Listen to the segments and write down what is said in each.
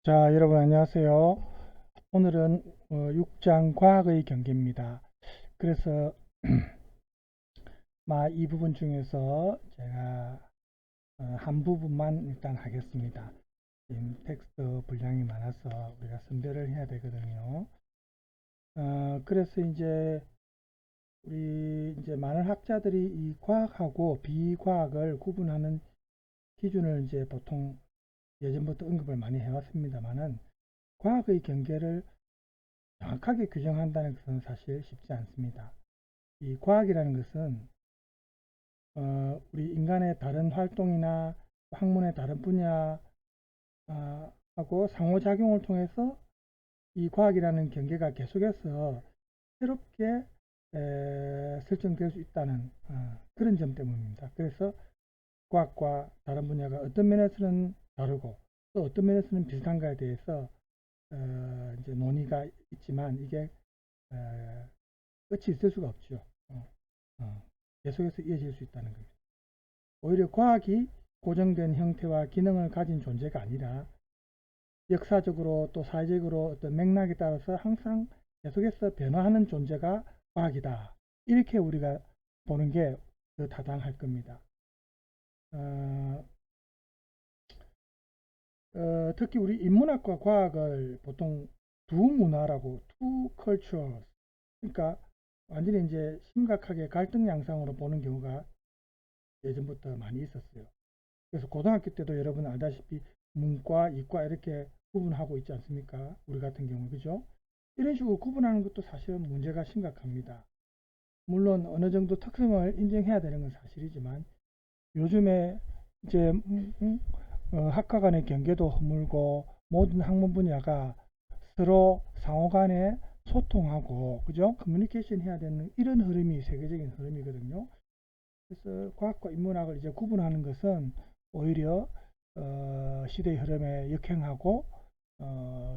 자, 여러분 안녕하세요. 오늘은 6장 과학의 경계입니다. 그래서 이 부분 중에서 제가 한 부분만 일단 하겠습니다. 지금 텍스트 분량이 많아서 우리가 선별을 해야 되거든요. 그래서 우리 많은 학자들이 이 과학하고 비과학을 구분하는 기준을 보통 예전부터 언급을 많이 해왔습니다만은 과학의 경계를 정확하게 규정한다는 것은 사실 쉽지 않습니다. 이 과학이라는 것은 우리 인간의 다른 활동이나 학문의 다른 분야 하고 상호작용을 통해서 이 과학이라는 경계가 계속해서 새롭게 설정될 수 있다는 그런 점 때문입니다. 그래서 과학과 다른 분야가 어떤 면에서는 다르고 또 어떤 면에서는 비슷한가에 대해서 이제 논의가 있지만 이게 끝이 있을 수가 없죠. 계속해서 이어질 수 있다는 겁니다. 오히려 과학이 고정된 형태와 기능을 가진 존재가 아니라 역사적으로 또 사회적으로 어떤 맥락에 따라서 항상 계속해서 변화하는 존재가 과학이다. 이렇게 우리가 보는 게 더 타당할 겁니다. 특히 우리 인문학과 과학을 보통 두 문화라고 two cultures, 그러니까 완전히 심각하게 갈등 양상으로 보는 경우가 예전부터 많이 있었어요. 그래서 고등학교 때도 여러분 알다시피 문과, 이과 이렇게 구분하고 있지 않습니까? 우리 같은 경우, 그죠? 이런 식으로 구분하는 것도 사실은 문제가 심각합니다. 물론 어느 정도 특성을 인정해야 되는 건 사실이지만 요즘에 이제 학과 간의 경계도 허물고 모든 학문 분야가 서로 상호 간에 소통하고, 그죠? 커뮤니케이션 해야 되는 이런 흐름이 세계적인 흐름이거든요. 그래서 과학과 인문학을 이제 구분하는 것은 오히려 시대의 흐름에 역행하고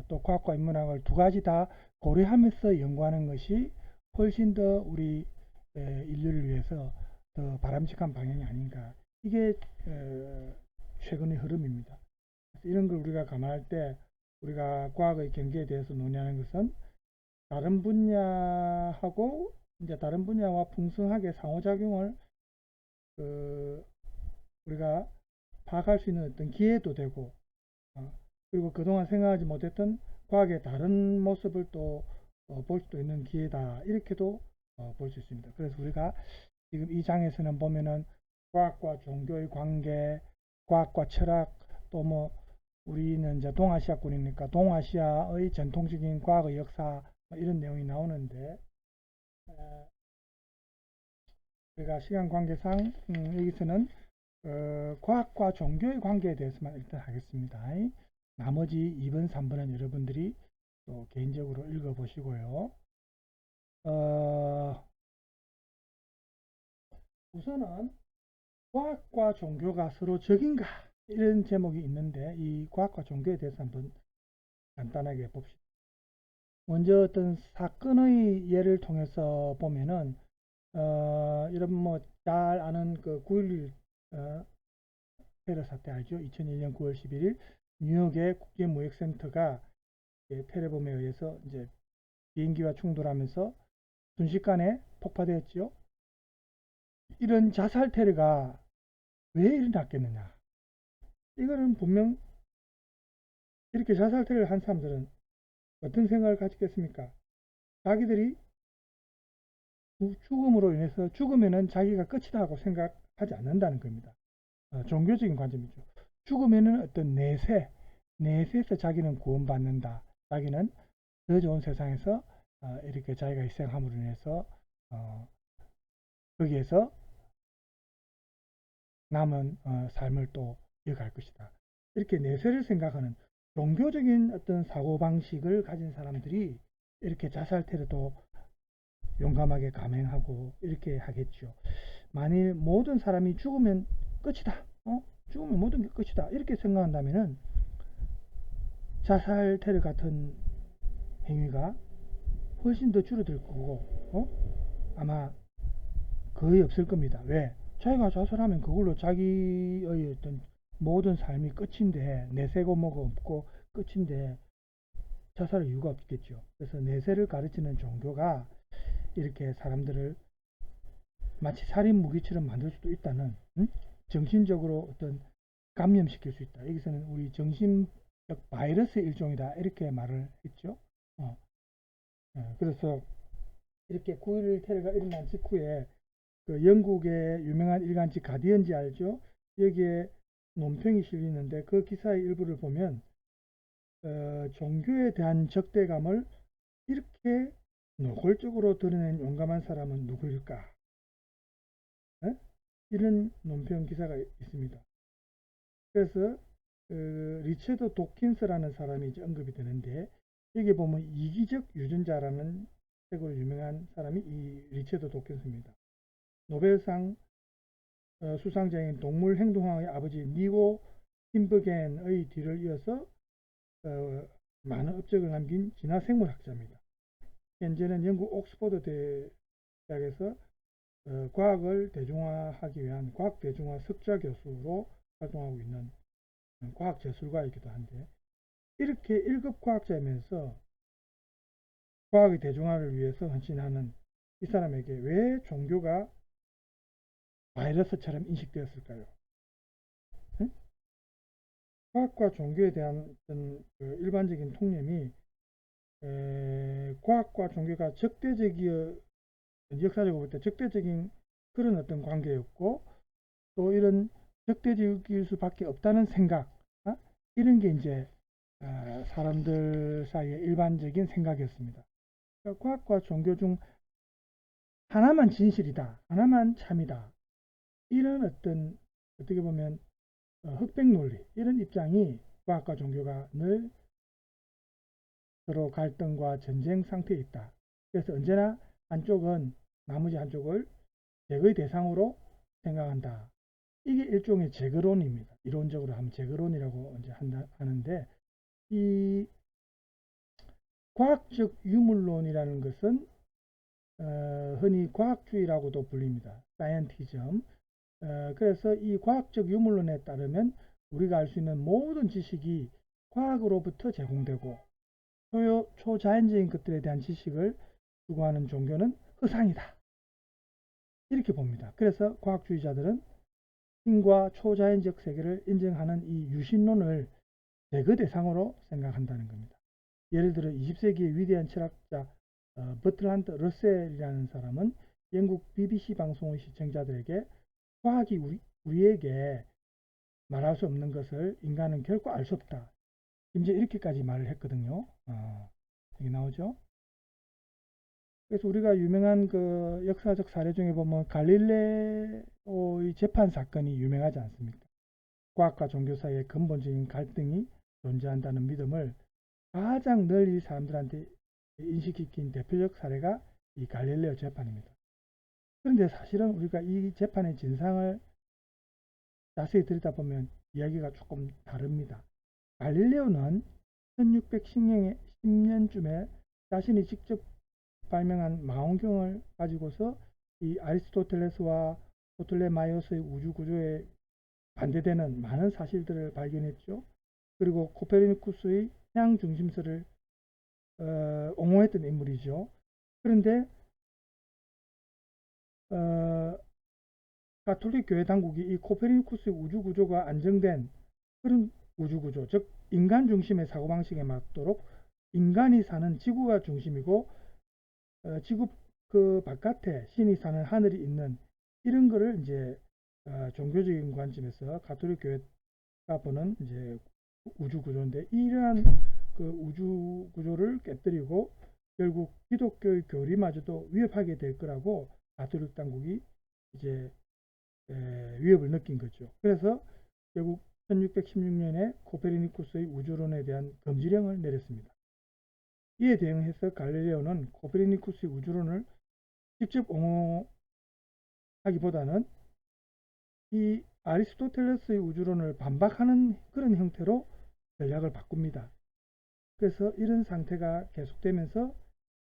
또 과학과 인문학을 두 가지 다 고려하면서 연구하는 것이 훨씬 더 우리 인류를 위해서 더 바람직한 방향이 아닌가. 이게 최근의 흐름입니다. 이런 걸 우리가 감안할 때 우리가 과학의 경계에 대해서 논의하는 것은 다른 분야하고 이제 다른 분야와 풍성하게 상호작용을 우리가 파악할 수 있는 어떤 기회도 되고 그리고 그동안 생각하지 못했던 과학의 다른 모습을 또 볼 수도 있는 기회다 이렇게도 볼 수 있습니다. 그래서 우리가 지금 이 장에서는 보면은 과학과 종교의 관계, 과학과 철학, 또 뭐 우리는 이제 동아시아권이니까 동아시아의 전통적인 과학의 역사 이런 내용이 나오는데 우리가 시간 관계상 여기서는 과학과 종교의 관계에 대해서만 일단 하겠습니다. 나머지 2번, 3번은 여러분들이 또 개인적으로 읽어보시고요. 우선은 과학과 종교가 서로 적인가? 이런 제목이 있는데 이 과학과 종교에 대해서 한번 간단하게 봅시다. 먼저 어떤 사건의 예를 통해서 보면은 여러분 뭐 잘 아는 그 9.11 테러 사태 알죠? 2001년 9월 11일 뉴욕의 국제무역센터가 테러범에 의해서 이제 비행기와 충돌하면서 순식간에 폭파되었지요. 이런 자살 테러가 왜 일어났겠느냐? 이거는 분명 이렇게 자살 테러를 한 사람들은 어떤 생각을 가지겠습니까? 자기들이 죽음으로 인해서 죽으면은 자기가 끝이다 하고 생각하지 않는다는 겁니다. 종교적인 관점이죠. 죽으면은 어떤 내세에서 자기는 구원받는다. 자기는 더 좋은 세상에서 이렇게 자기가 희생함으로 인해서 거기에서 남은 삶을 또 이어갈 것이다. 이렇게 내세를 생각하는 종교적인 어떤 사고방식을 가진 사람들이 이렇게 자살 테러도 용감하게 감행하고 이렇게 하겠죠. 만일 모든 사람이 죽으면 끝이다. 죽으면 모든 게 끝이다. 이렇게 생각한다면은 자살 테러 같은 행위가 훨씬 더 줄어들 거고, 아마 거의 없을 겁니다. 왜? 자기가 자살하면 그걸로 자기의 어떤 모든 삶이 끝인데, 내세고 뭐가 없고 끝인데 자살할 이유가 없겠죠. 그래서 내세를 가르치는 종교가 이렇게 사람들을 마치 살인 무기처럼 만들 수도 있다는, 정신적으로 어떤 감염시킬 수 있다. 여기서는 우리 정신적 바이러스 일종이다, 이렇게 말을 했죠. 그래서 이렇게 9.11 테러가 일어난 직후에 그 영국의 유명한 일간지 가디언지 알죠? 여기에 논평이 실리는데 그 기사의 일부를 보면 종교에 대한 적대감을 이렇게 노골적으로 드러낸 용감한 사람은 누구일까? 이런 논평 기사가 있습니다. 그래서 리처드 도킨스라는 사람이 이제 언급이 되는데, 여기 보면 이기적 유전자라는 책으로 유명한 사람이 이 리처드 도킨스입니다. 노벨상 수상자인 동물 행동학의 아버지 니고 팀버겐의 뒤를 이어서 많은 업적을 남긴 진화생물학자입니다. 현재는 영국 옥스퍼드 대학에서 과학을 대중화하기 위한 과학 대중화 석좌 교수로 활동하고 있는 과학 저술가이기도 한데, 이렇게 1급 과학자이면서 과학의 대중화를 위해서 헌신하는 이 사람에게 왜 종교가 바이러스처럼 인식되었을까요? 응? 과학과 종교에 대한 어떤 그 일반적인 통념이 과학과 종교가 적대적이어, 역사적으로 볼 때 적대적인 그런 어떤 관계였고, 또 이런 적대적일 수밖에 없다는 생각, 이런 게 이제 사람들 사이의 일반적인 생각이었습니다. 그러니까 과학과 종교 중 하나만 진실이다, 하나만 참이다, 이런 어떤 어떻게 보면 흑백 논리, 이런 입장이 과학과 종교가 늘 서로 갈등과 전쟁 상태에 있다. 그래서 언제나 한쪽은 나머지 한쪽을 적의 대상으로 생각한다. 이게 일종의 재거론입니다. 이론적으로 하면 재거론이라고 이제 하는데, 이 과학적 유물론이라는 것은 흔히 과학주의라고도 불립니다. 사이언티즘. 그래서 이 과학적 유물론에 따르면 우리가 알 수 있는 모든 지식이 과학으로부터 제공되고 초자연적인 것들에 대한 지식을 추구하는 종교는 허상이다, 이렇게 봅니다. 그래서 과학주의자들은 신과 초자연적 세계를 인정하는 이 유신론을 제거 대상으로 생각한다는 겁니다. 예를 들어 20세기의 위대한 철학자 버틀란드 러셀이라는 사람은 영국 BBC 방송의 시청자들에게 과학이 우리에게 말할 수 없는 것을 인간은 결코 알 수 없다, 이제 이렇게까지 말을 했거든요. 여기 나오죠. 그래서 우리가 유명한 그 역사적 사례 중에 보면 갈릴레오의 재판 사건이 유명하지 않습니까? 과학과 종교 사이에 근본적인 갈등이 존재한다는 믿음을 가장 널리 사람들한테 인식시킨 대표적 사례가 이 갈릴레오 재판입니다. 그런데 사실은 우리가 이 재판의 진상을 자세히 들여다보면 이야기가 조금 다릅니다. 갈릴레오는 1610년쯤에 자신이 직접 발명한 망원경을 가지고서 이 아리스토텔레스와 토틀레마이오스의 우주구조에 반대되는 많은 사실들을 발견했죠. 그리고 코페르니쿠스의 태양 중심설을 옹호했던 인물이죠. 그런데 가톨릭 교회 당국이 이 코페르니쿠스의 우주구조가 안정된 그런 우주구조, 즉 인간 중심의 사고방식에 맞도록 인간이 사는 지구가 중심이고 지구 그 바깥에 신이 사는 하늘이 있는, 이런 거를 이제 종교적인 관점에서 가톨릭 교회가 보는 이제 우주 구조인데, 이러한 그 우주 구조를 깨뜨리고 결국 기독교의 교리마저도 위협하게 될 거라고 가톨릭 당국이 이제 위협을 느낀 거죠. 그래서 결국 1616년에 코페르니쿠스의 우주론에 대한 금지령을 내렸습니다. 이에 대응해서 갈릴레오는 코페르니쿠스의 우주론을 직접 옹호하기보다는 이 아리스토텔레스의 우주론을 반박하는 그런 형태로 전략을 바꿉니다. 그래서 이런 상태가 계속되면서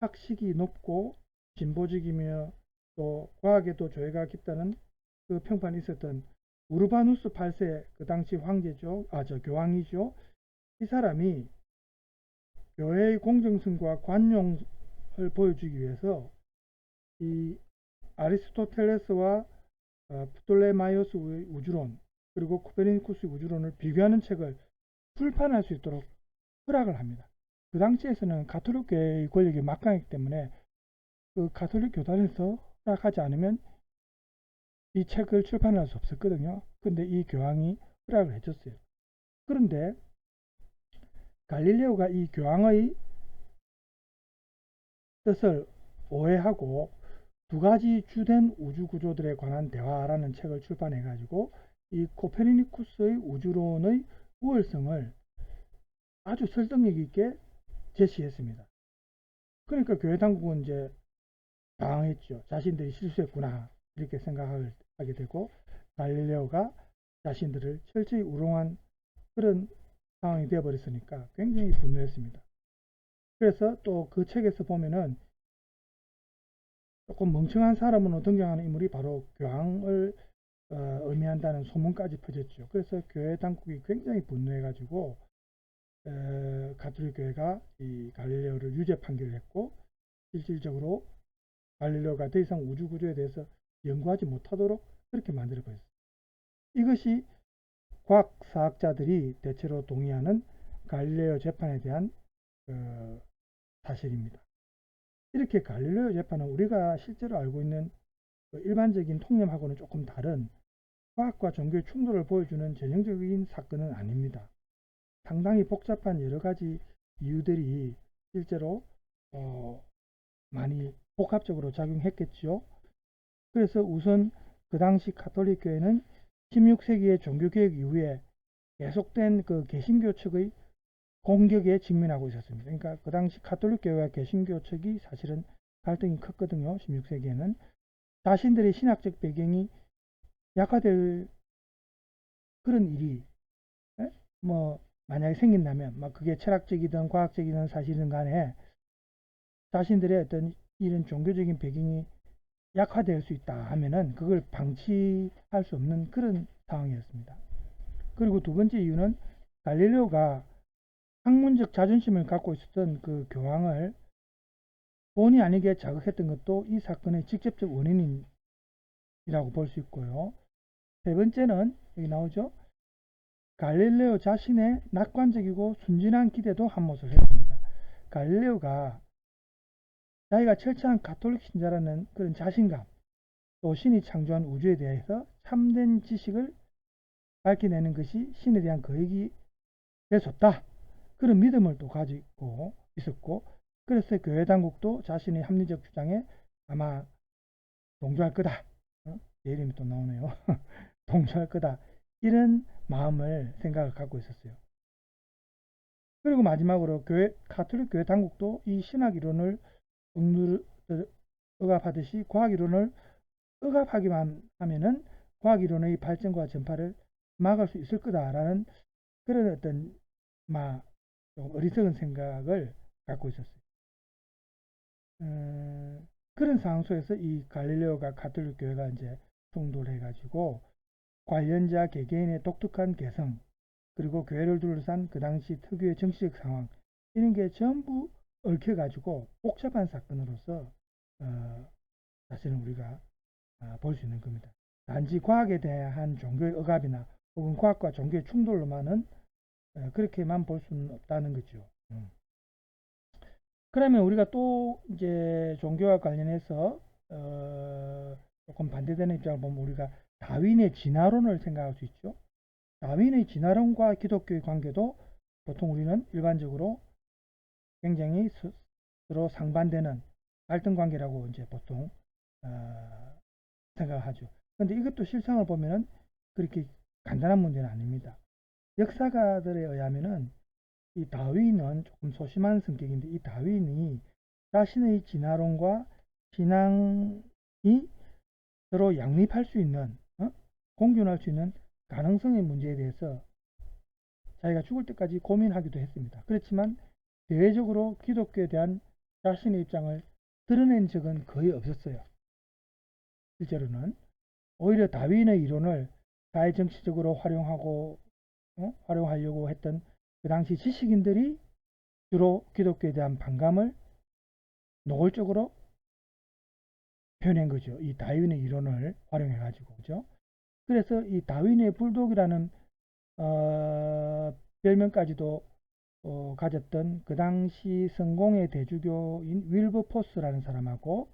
학식이 높고 진보적이며 또 과학에도 조예가 깊다는 그 평판이 있었던 우르바누스 8세 그 당시 황제죠. 교황이죠. 이 사람이 교회의 공정성과 관용을 보여주기 위해서 이 아리스토텔레스와 프톨레마이오스의 우주론 그리고 코페르니쿠스의 우주론을 비교하는 책을 출판할 수 있도록 허락을 합니다. 그 당시에서는 가톨릭 교회의 권력이 막강했기 때문에 그 가톨릭 교단에서 허락하지 않으면 이 책을 출판할 수 없었거든요. 근데 이 교황이 허락을 해줬어요. 그런데 갈릴레오가 이 교황의 뜻을 오해하고 두 가지 주된 우주 구조들에 관한 대화라는 책을 출판해 가지고 이 코페르니쿠스의 우주론의 우월성을 아주 설득력 있게 제시했습니다. 그러니까 교회 당국은 이제 당황했죠. 자신들이 실수했구나 이렇게 생각하게 되고 갈릴레오가 자신들을 철저히 우롱한 그런 상황이 되어버렸으니까 굉장히 분노했습니다. 그래서 또 그 책에서 보면은 조금 멍청한 사람으로 등장하는 인물이 바로 교황을 의미한다는 소문까지 퍼졌죠. 그래서 교회 당국이 굉장히 분노해가지고 가톨릭 교회가 이 갈릴레오를 유죄 판결을 했고 실질적으로 갈릴레오가 더 이상 우주 구조에 대해서 연구하지 못하도록 그렇게 만들어 버렸어요. 이것이 과학사학자들이 대체로 동의하는 갈릴레오 재판에 대한 사실입니다. 이렇게 갈릴레오 재판은 우리가 실제로 알고 있는 일반적인 통념하고는 조금 다른 과학과 종교의 충돌을 보여주는 전형적인 사건은 아닙니다. 상당히 복잡한 여러 가지 이유들이 실제로 많이 복합적으로 작용했겠죠. 그래서 우선 그 당시 가톨릭 교회는 16세기의 종교개혁 이후에 계속된 그 개신교 측의 공격에 직면하고 있었습니다. 그러니까 그 당시 가톨릭 교회와 개신교 측이 사실은 갈등이 컸거든요. 16세기에는 자신들의 신학적 배경이 약화될 그런 일이 뭐 만약에 생긴다면 막 그게 철학적이든 과학적이든 사실은 간에 자신들의 어떤 이런 종교적인 배경이 약화될 수 있다 하면은 그걸 방치할 수 없는 그런 상황이었습니다. 그리고 두 번째 이유는 갈릴레오가 학문적 자존심을 갖고 있었던 그 교황을 본의 아니게 자극했던 것도 이 사건의 직접적 원인이라고 볼 수 있고요. 세 번째는 여기 나오죠. 갈릴레오 자신의 낙관적이고 순진한 기대도 한몫을 했습니다. 갈릴레오가 자기가 철저한 가톨릭 신자라는 그런 자신감, 또 신이 창조한 우주에 대해서 참된 지식을 밝혀내는 것이 신에 대한 거액이 될 수 없다. 그런 믿음을 또 가지고 있었고, 그래서 교회 당국도 자신의 합리적 주장에 아마 동조할 거다. 제 이름이 또 나오네요. 동조할 거다. 이런 마음을 생각을 갖고 있었어요. 그리고 마지막으로 가톨릭 교회 당국도 이 신학 이론을 억압하듯이 과학 이론을 억압하기만 하면은 과학 이론의 발전과 전파를 막을 수 있을 거다라는 그런 어떤 좀 어리석은 생각을 갖고 있었어요. 그런 상황 속에서 이 갈릴레오가 가톨릭 교회가 이제 충돌해가지고 관련자 개개인의 독특한 개성 그리고 교회를 둘러싼 그 당시 특유의 정치적 상황 이런 게 전부 얽혀가지고 복잡한 사건으로서 사실은 우리가 볼 수 있는 겁니다. 단지 과학에 대한 종교의 억압이나 혹은 과학과 종교의 충돌로만은 그렇게만 볼 수는 없다는 거죠. 그러면 우리가 또 이제 종교와 관련해서 조금 반대되는 입장을 보면 우리가 다윈의 진화론을 생각할 수 있죠. 다윈의 진화론과 기독교의 관계도 보통 우리는 일반적으로 굉장히 서로 상반되는 갈등 관계라고 이제 보통 생각하죠. 그런데 이것도 실상을 보면은 그렇게 간단한 문제는 아닙니다. 역사가들에 의하면은 이 다윈은 조금 소심한 성격인데 이 다윈이 자신의 진화론과 신앙이 서로 양립할 수 있는 공존할 수 있는 가능성의 문제에 대해서 자기가 죽을 때까지 고민하기도 했습니다. 그렇지만 대외적으로 기독교에 대한 자신의 입장을 드러낸 적은 거의 없었어요. 실제로는 오히려 다윈의 이론을 사회 정치적으로 활용하려고 했던 그 당시 지식인들이 주로 기독교에 대한 반감을 노골적으로 표현한 거죠. 이 다윈의 이론을 활용해 가지고, 그죠? 그래서 이 다윈의 불독이라는 별명까지도 가졌던 그 당시 성공의 대주교인 윌버포스라는 사람하고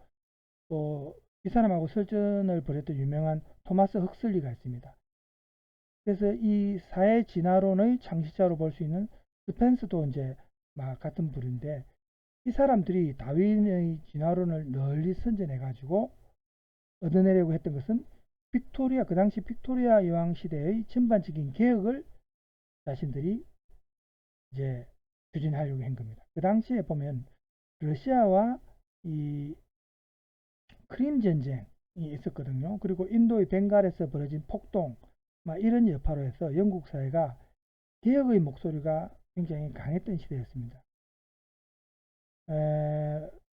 또 이 사람하고 설전을 벌였던 유명한 토마스 헉슬리가 있습니다. 그래서 이 사회 진화론의 창시자로 볼 수 있는 스펜스도 이제 같은 부류인데, 이 사람들이 다윈의 진화론을 널리 선전해 가지고 얻어내려고 했던 것은 그 당시 빅토리아 여왕 시대의 전반적인 개혁을 자신들이 이제 추진하려고 한 겁니다. 그 당시에 보면 러시아와 이 크림 전쟁이 있었거든요. 그리고 인도의 벵갈에서 벌어진 폭동, 이런 여파로 해서 영국 사회가 개혁의 목소리가 굉장히 강했던 시대였습니다.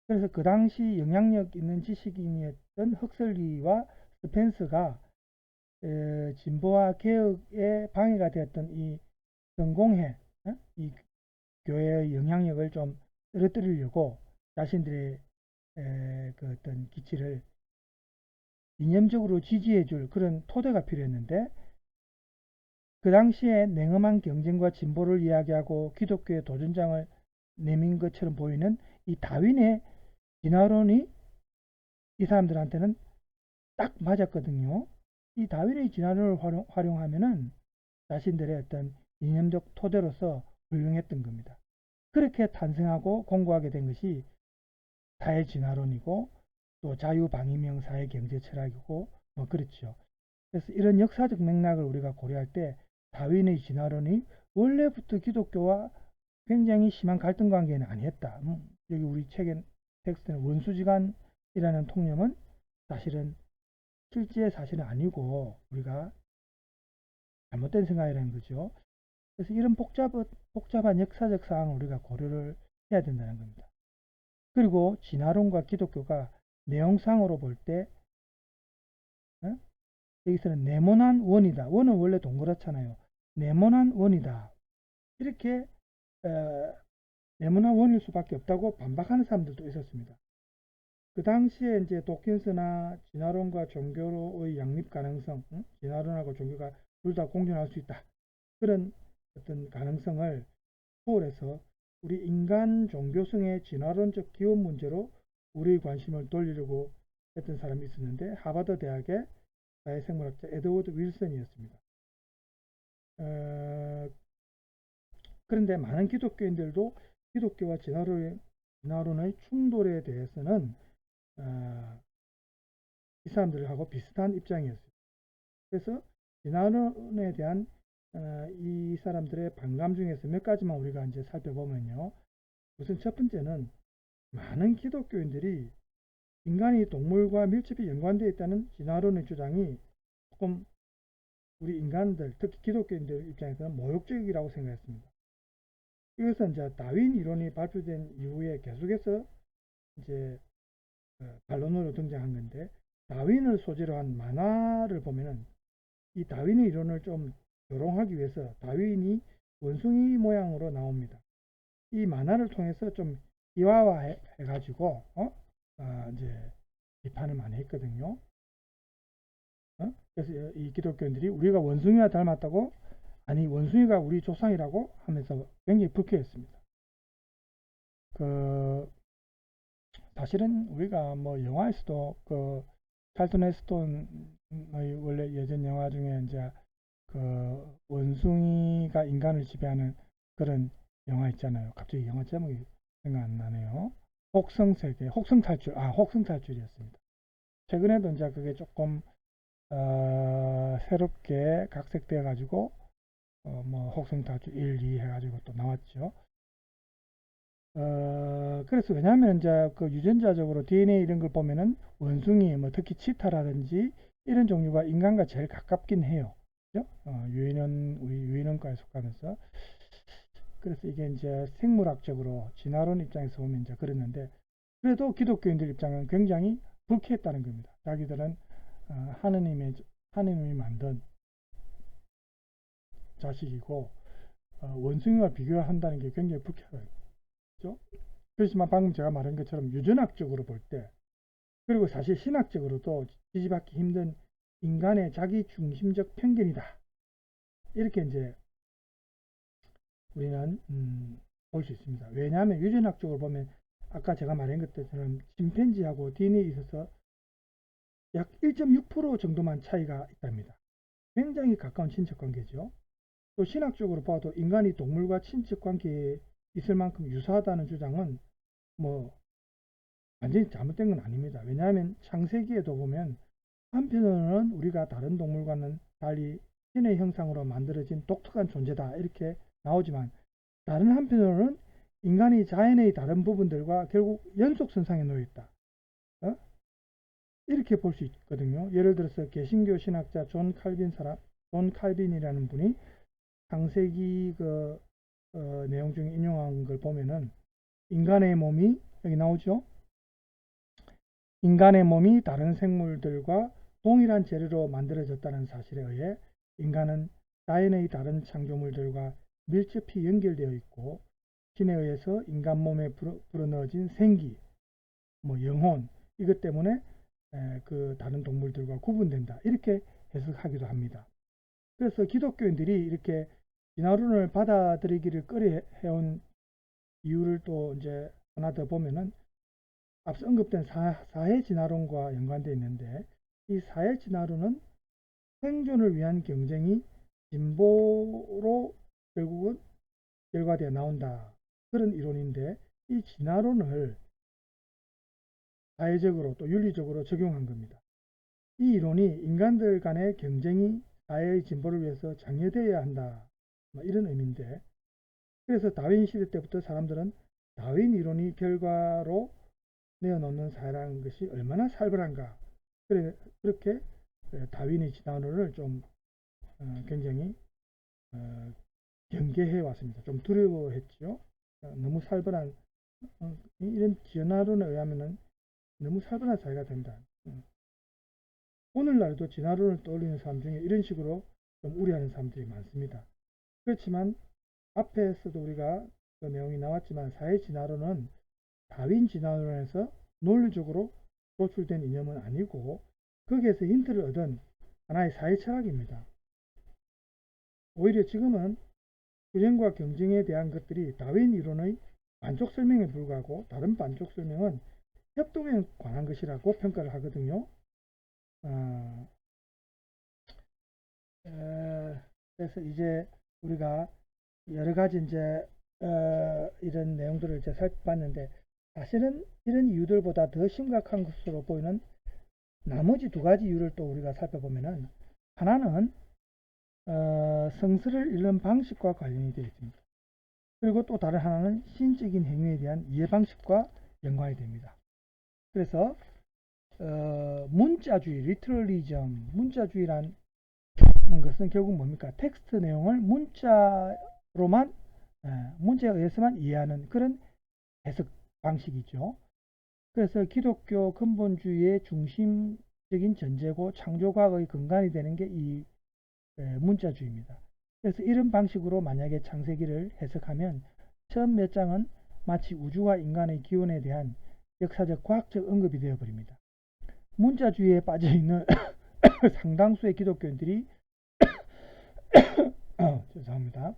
그래서 그 당시 영향력 있는 지식인이었던 헉슬리와 스펜스가 진보와 개혁에 방해가 되었던 이 성공회, 이 교회의 영향력을 좀 떨어뜨리려고 자신들의 그 어떤 기치를 이념적으로 지지해줄 그런 토대가 필요했는데, 그 당시에 냉엄한 경쟁과 진보를 이야기하고 기독교의 도전장을 내민 것처럼 보이는 이 다윈의 진화론이 이 사람들한테는 딱 맞았거든요. 이 다윈의 진화론을 활용하면은 자신들의 어떤 이념적 토대로서 훌륭했던 겁니다. 그렇게 탄생하고 공고하게 된 것이 사회 진화론이고 또 자유방위명 사회 경제 철학이고 그렇죠. 그래서 이런 역사적 맥락을 우리가 고려할 때 다윈의 진화론이 원래부터 기독교와 굉장히 심한 갈등 관계는 아니었다. 여기 우리 책의 텍스트는 원수지간이라는 통념은 사실은 실제 사실은 아니고 우리가 잘못된 생각이라는 거죠. 그래서 이런 복잡한 역사적 사항을 우리가 고려를 해야 된다는 겁니다. 그리고 진화론과 기독교가 내용상으로 볼 때 여기서는 네모난 원이다. 원은 원래 동그랗잖아요. 네모난 원이다. 이렇게 네모난 원일 수밖에 없다고 반박하는 사람들도 있었습니다. 그 당시에 이제 도킨스나 진화론과 종교의 양립 가능성, 진화론하고 종교가 둘 다 공존할 수 있다. 그런 어떤 가능성을 초월해서 우리 인간 종교성의 진화론적 기원 문제로 우리의 관심을 돌리려고 했던 사람이 있었는데, 하버드 대학의 사회생물학자 에드워드 윌슨이었습니다. 그런데 많은 기독교인들도 기독교와 진화론의 충돌에 대해서는 이 사람들하고 비슷한 입장이었어요. 그래서 진화론에 대한 이 사람들의 반감 중에서 몇 가지만 우리가 이제 살펴보면요. 우선 첫 번째는 많은 기독교인들이 인간이 동물과 밀접히 연관되어 있다는 진화론의 주장이 조금 우리 인간들, 특히 기독교인들 입장에서는 모욕적이라고 생각했습니다. 이것은 이제 다윈 이론이 발표된 이후에 계속해서 이제 반론으로 등장한 건데, 다윈을 소재로 한 만화를 보면은 이 다윈의 이론을 좀 조롱하기 위해서 다윈이 원숭이 모양으로 나옵니다. 이 만화를 통해서 좀 희화화해 가지고 이제 비판을 많이 했거든요. 그래서 이 기독교인들이 우리가 원숭이와 닮았다고, 아니 원숭이가 우리 조상이라고 하면서 굉장히 불쾌했습니다. 사실은 우리가 뭐 영화에서도 찰튼 헤스톤의 원래 예전 영화 중에 이제 원숭이가 인간을 지배하는 그런 영화 있잖아요. 갑자기 영화 제목이 생각 안 나네요. 혹성탈출이었습니다. 최근에도 이제 그게 조금 새롭게 각색되어 가지고 뭐 혹성탈출 1, 2 해가지고 또 나왔죠. 그래서 왜냐하면 이제 유전자적으로 DNA 이런 걸 보면은 원숭이, 특히 치타라든지 이런 종류가 인간과 제일 가깝긴 해요. 그죠? 우리 유인원과에 속하면서. 그래서 이게 이제 생물학적으로 진화론 입장에서 보면 이제 그랬는데, 그래도 기독교인들 입장은 굉장히 불쾌했다는 겁니다. 자기들은 하느님이 만든 자식이고 원숭이와 비교한다는 게 굉장히 불쾌하죠. 그렇지만 방금 제가 말한 것처럼 유전학적으로 볼 때, 그리고 사실 신학적으로도 지지받기 힘든 인간의 자기 중심적 편견이다. 이렇게 이제 우리는 볼 수 있습니다. 왜냐하면 유전학적으로 보면 아까 제가 말한 것처럼 침팬지하고 DNA에 있어서 약 1.6% 정도만 차이가 있답니다. 굉장히 가까운 친척 관계죠. 또 신학적으로 봐도 인간이 동물과 친척 관계에 있을 만큼 유사하다는 주장은 뭐 완전히 잘못된 건 아닙니다. 왜냐하면 창세기에도 보면 한편으로는 우리가 다른 동물과는 달리 신의 형상으로 만들어진 독특한 존재다 이렇게 나오지만, 다른 한편으로는 인간이 자연의 다른 부분들과 결국 연속선상에 놓여 있다. 이렇게 볼 수 있거든요. 예를 들어서 개신교 신학자 존 칼빈이라는 분이 창세기 내용 중에 인용한 걸 보면은, 인간의 몸이 여기 나오죠. 인간의 몸이 다른 생물들과 동일한 재료로 만들어졌다는 사실에 의해 인간은 자연의 다른 창조물들과 밀접히 연결되어 있고, 신에 의해서 인간 몸에 불어넣어진 생기, 영혼, 이것 때문에 그 다른 동물들과 구분된다. 이렇게 해석하기도 합니다. 그래서 기독교인들이 이렇게 진화론을 받아들이기를 꺼려해온 이유를 또 이제 하나 더 보면은, 앞서 언급된 사회 진화론과 연관되어 있는데, 이 사회 진화론은 생존을 위한 경쟁이 진보로 결국은 결과되어 나온다, 그런 이론인데, 이 진화론을 사회적으로 또 윤리적으로 적용한 겁니다. 이 이론이 인간들 간의 경쟁이 사회의 진보를 위해서 장려되어야 한다, 이런 의미인데, 그래서 다윈 시대 때부터 사람들은 다윈 이론이 결과로 내어놓는 사회라는 것이 얼마나 살벌한가, 그렇게 다윈의 진화론을 좀 굉장히 경계해 왔습니다. 좀 두려워했죠. 너무 살벌한, 이런 진화론에 의하면은 너무 살벌한 사회가 된다. 오늘날도 진화론을 떠올리는 사람 중에 이런 식으로 좀 우려하는 사람들이 많습니다. 그렇지만 앞에서도 우리가 그 내용이 나왔지만, 사회 진화론은 다윈 진화론에서 논리적으로 도출된 이념은 아니고 거기에서 힌트를 얻은 하나의 사회 철학입니다. 오히려 지금은 투쟁과 경쟁에 대한 것들이 다윈 이론의 반쪽 설명에 불과하고, 다른 반쪽 설명은 협동에 관한 것이라고 평가를 하거든요. 그래서 이제 우리가 여러 가지 이제 이런 내용들을 이제 살펴봤는데, 사실은 이런 이유들보다 더 심각한 것으로 보이는 나머지 두 가지 이유를 또 우리가 살펴보면은, 하나는 성스를 읽는 방식과 관련이 되어 있습니다. 그리고 또 다른 하나는 신적인 행위에 대한 이해 방식과 연관이 됩니다. 그래서 문자주의, 리트럴리즘, 문자주의라는 것은 결국 뭡니까? 텍스트 내용을 문자로만, 문자에 의해서만 이해하는 그런 해석 방식이죠. 그래서 기독교 근본주의의 중심적인 전제고 창조과학의 근간이 되는 게 이 문자주의입니다. 그래서 이런 방식으로 만약에 창세기를 해석하면 처음 몇 장은 마치 우주와 인간의 기원에 대한 역사적 과학적 언급이 되어버립니다. 문자주의에 빠져있는 상당수의 기독교인들이 죄송합니다.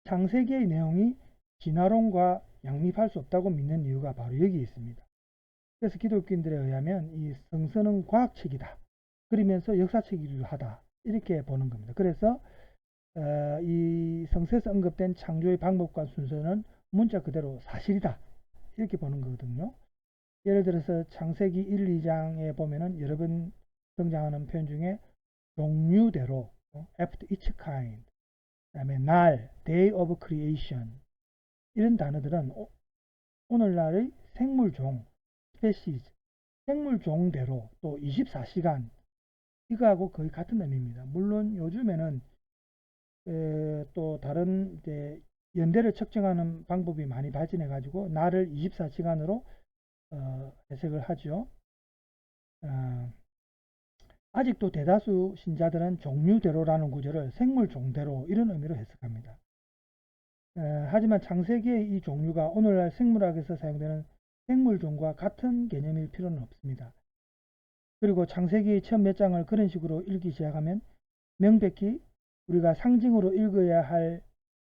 창세기의 내용이 진화론과 양립할 수 없다고 믿는 이유가 바로 여기에 있습니다. 그래서 기독교인들에 의하면 이 성서는 과학책이다, 그러면서 역사책이기도 하다, 이렇게 보는 겁니다. 그래서 이 성서에서 언급된 창조의 방법과 순서는 문자 그대로 사실이다, 이렇게 보는 거거든요. 예를 들어서 창세기 1, 2장에 보면은 여러 번 등장하는 표현 중에 종류대로, after each kind, 그 다음에 날, day of creation, 이런 단어들은 오늘날의 생물종, species, 생물종대로 또 24시간, 이거하고 거의 같은 의미입니다. 물론 요즘에는 또 다른 이제 연대를 측정하는 방법이 많이 발전해 가지고 날을 24시간으로 해석을 하죠. 아직도 대다수 신자들은 종류대로라는 구절을 생물종대로 이런 의미로 해석합니다. 하지만 창세기의 이 종류가 오늘날 생물학에서 사용되는 생물종과 같은 개념일 필요는 없습니다. 그리고 창세기 처음 몇 장을 그런 식으로 읽기 시작하면 명백히 우리가 상징으로 읽어야 할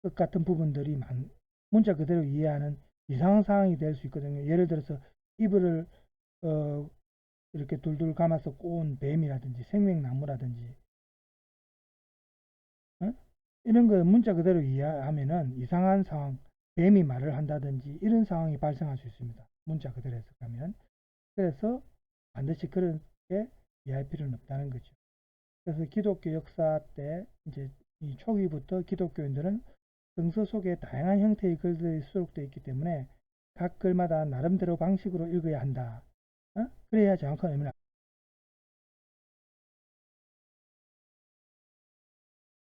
것 같은 부분들이 문자 그대로 이해하는 이상한 상황이 될 수 있거든요. 예를 들어서 이불을 이렇게 둘둘 감아서 꼬은 뱀이라든지 생명나무라든지 이런 거 문자 그대로 이해하면은 이상한 상황, 뱀이 말을 한다든지 이런 상황이 발생할 수 있습니다. 문자 그대로 해석하면. 그래서 반드시 그렇게 이해할 필요는 없다는 거죠. 그래서 기독교 역사 때 이제 이 초기부터 기독교인들은 성서 속에 다양한 형태의 글들이 수록되어 있기 때문에 각 글마다 나름대로 방식으로 읽어야 한다. 그래야 정확한 의미를